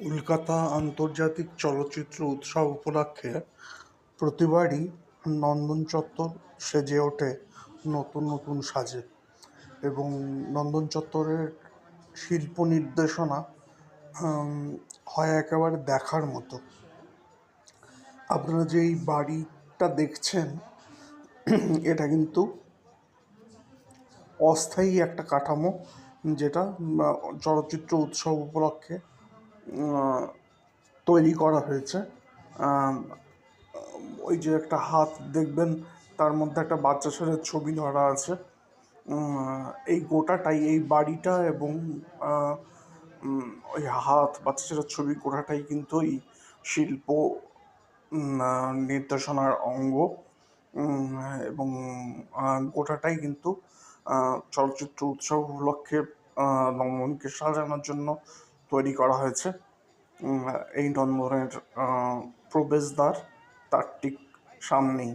কলকাতা আন্তর্জাতিক চলচ্চিত্র উৎসব উপলক্ষে প্রতিবারই নন্দন চত্বর সেজে ওঠে নতুন নতুন সাজে। এবং নন্দন চত্বরের শিল্প নির্দেশনা হয় একেবারে দেখার মতো। আপনারা যে এই বাড়িটা দেখছেন, এটা কিন্তু অস্থায়ী একটা কাঠামো, যেটা চলচ্চিত্র উৎসব উপলক্ষে তৈরি করা হয়েছে। ওই যে একটা হাত দেখবেন, তার মধ্যে একটা বাচ্চা ছেলের ছবি ধরা আছে। এই গোটাটাই, এই বাড়িটা এবং ওই হাত, বাচ্চা ছেলের ছবি, গোটাটাই কিন্তু এই শিল্প নির্দেশনার অঙ্গ। এবং গোটাটাই কিন্তু চলচ্চিত্র উৎসব উপলক্ষে নন্দনকে সাজানোর জন্য তৈরি করা হয়েছে। এই নন্দনের প্রবেশদ্বার তার ঠিক সামনেই।